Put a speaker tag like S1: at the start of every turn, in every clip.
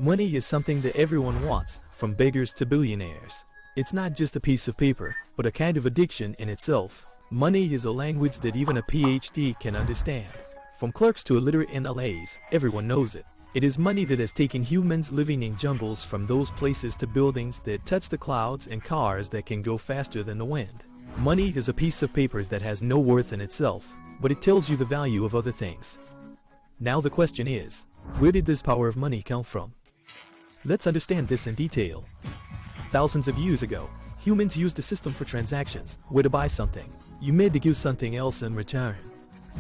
S1: Money is something that everyone wants, from beggars to billionaires. It's not just a piece of paper, but a kind of addiction in itself. Money is a language that even a PhD can understand. From clerks to illiterate NLAs, everyone knows it. It is money that has taken humans living in jungles from those places to buildings that touch the clouds and cars that can go faster than the wind. Money is a piece of paper that has no worth in itself, but it tells you the value of other things. Now the question is, where did this power of money come from? Let's understand this in detail. Thousands of years ago, humans used a system for transactions, where to buy something, you made to give something else in return.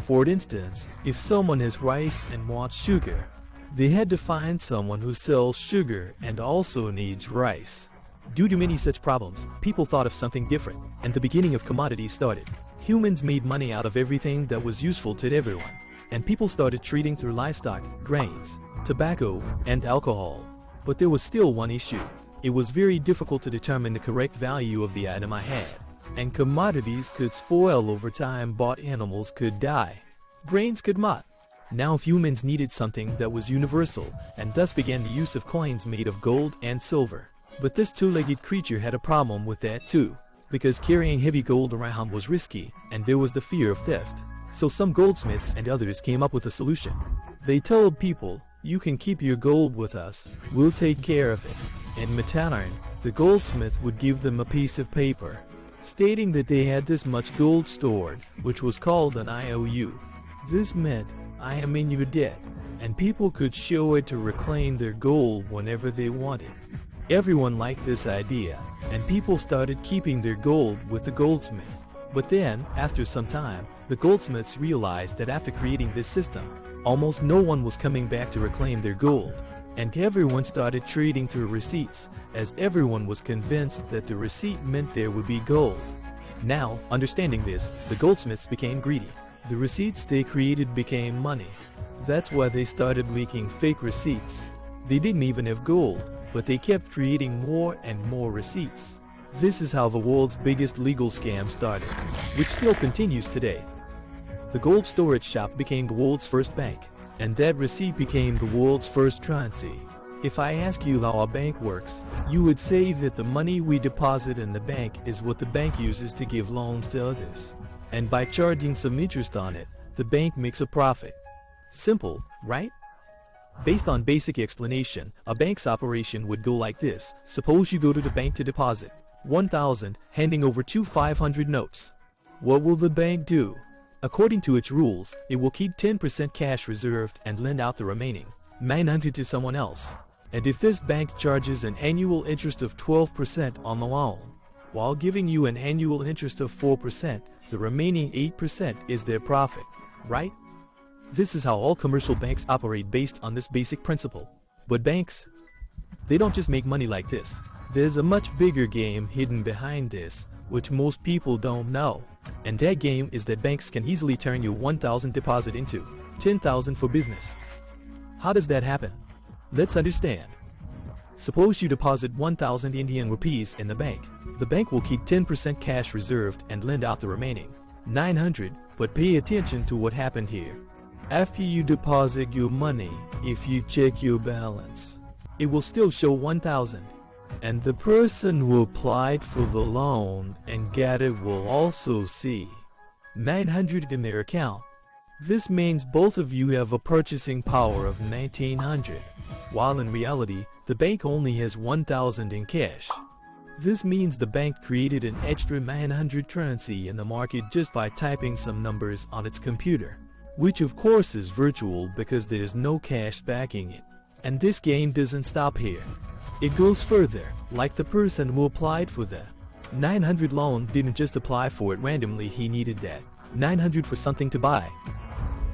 S1: For instance, if someone has rice and wants sugar, they had to find someone who sells sugar and also needs rice. Due to many such problems, people thought of something different, and the beginning of commodities started. Humans made money out of everything that was useful to everyone, and people started trading through livestock, grains, tobacco, and alcohol. But there was still one issue. It was very difficult to determine the correct value of the item I had. And commodities could spoil over time, bought animals could die, grains could rot. Now humans needed something that was universal, and thus began the use of coins made of gold and silver. But this two-legged creature had a problem with that too, because carrying heavy gold around was risky, and there was the fear of theft. So some goldsmiths and others came up with a solution. They told people, "You can keep your gold with us, we'll take care of it." In return, the goldsmith would give them a piece of paper, stating that they had this much gold stored, which was called an IOU. This meant, "I am in your debt," and people could show it to reclaim their gold whenever they wanted. Everyone liked this idea, and people started keeping their gold with the goldsmith. But then, after some time, the goldsmiths realized that after creating this system, almost no one was coming back to reclaim their gold, and everyone started trading through receipts, as everyone was convinced that the receipt meant there would be gold. Now, understanding this, the goldsmiths became greedy. The receipts they created became money. That's why they started leaking fake receipts. They didn't even have gold, but they kept creating more and more receipts. This is how the world's biggest legal scam started, which still continues today. The gold storage shop became the world's first bank, and that receipt became the world's first currency. If I ask you how a bank works, you would say that the money we deposit in the bank is what the bank uses to give loans to others. And by charging some interest on it, the bank makes a profit. Simple, right? Based on basic explanation, a bank's operation would go like this. Suppose you go to the bank to deposit 1,000, handing over 2 500 notes. What will the bank do? According to its rules, it will keep 10% cash reserved and lend out the remaining 900 to someone else. And if this bank charges an annual interest of 12% on the loan, while giving you an annual interest of 4%, the remaining 8% is their profit, right? This is how all commercial banks operate based on this basic principle. But banks, they don't just make money like this. There's a much bigger game hidden behind this, which most people don't know. And that game is that banks can easily turn your 1,000 deposit into 10,000 for business. How does that happen? Let's understand. Suppose you deposit 1,000 Indian rupees in the bank. The bank will keep 10% cash reserved and lend out the remaining 900, but pay attention to what happened here. After you deposit your money, if you check your balance, it will still show 1,000. And the person who applied for the loan and got it will also see 900 in their account. This means both of you have a purchasing power of 1,900, while in reality, the bank only has 1,000 in cash. This means the bank created an extra 900 currency in the market just by typing some numbers on its computer, which of course is virtual because there's no cash backing it. And this game doesn't stop here. It goes further, like the person who applied for the 900 loan didn't just apply for it randomly, he needed that 900 for something to buy.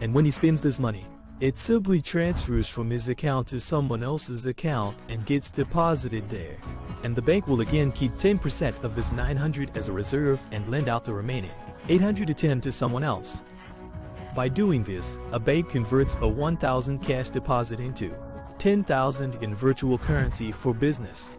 S1: And when he spends this money, it simply transfers from his account to someone else's account and gets deposited there. And the bank will again keep 10% of this 900 as a reserve and lend out the remaining 810 to someone else. By doing this, a bank converts a 1,000 cash deposit into 10,000 in virtual currency for business.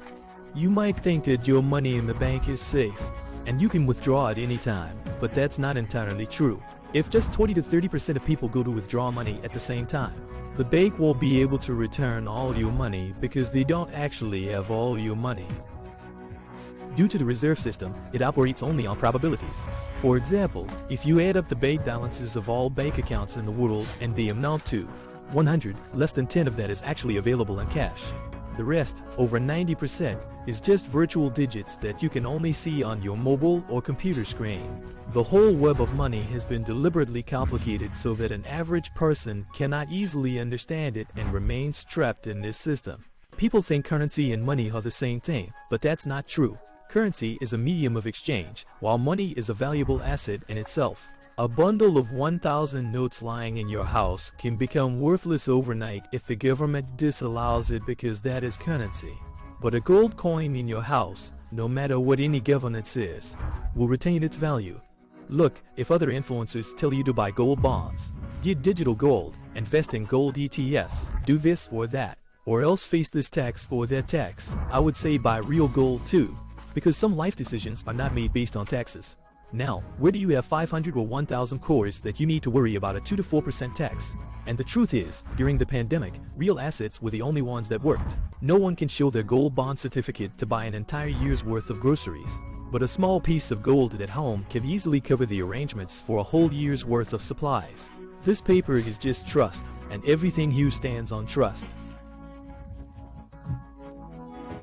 S1: You might think that your money in the bank is safe, and you can withdraw at any time, but that's not entirely true. If just 20 to 30% of people go to withdraw money at the same time, The bank will be able to return all your money because they don't actually have all your money. Due to the reserve system, it operates only on probabilities. For example, if you add up the bank balances of all bank accounts in the world and they amount to 100, less than 10 of that is actually available in cash. The rest, over 90%, is just virtual digits that you can only see on your mobile or computer screen. The whole web of money has been deliberately complicated so that an average person cannot easily understand it and remains trapped in this system. People think currency and money are the same thing, but that's not true. Currency is a medium of exchange, while money is a valuable asset in itself. A bundle of 1,000 notes lying in your house can become worthless overnight if the government disallows it because that is currency. But a gold coin in your house, no matter what any government says, will retain its value. Look, if other influencers tell you to buy gold bonds, get digital gold, invest in gold ETFs, do this or that, or else face this tax or that tax, I would say buy real gold too, because some life decisions are not made based on taxes. Now, where do you have 500 or 1,000 cores that you need to worry about a 2 to 4% tax? And the truth is, during the pandemic, real assets were the only ones that worked. No one can show their gold bond certificate to buy an entire year's worth of groceries. But a small piece of gold at home can easily cover the arrangements for a whole year's worth of supplies. This paper is just trust, and everything here stands on trust.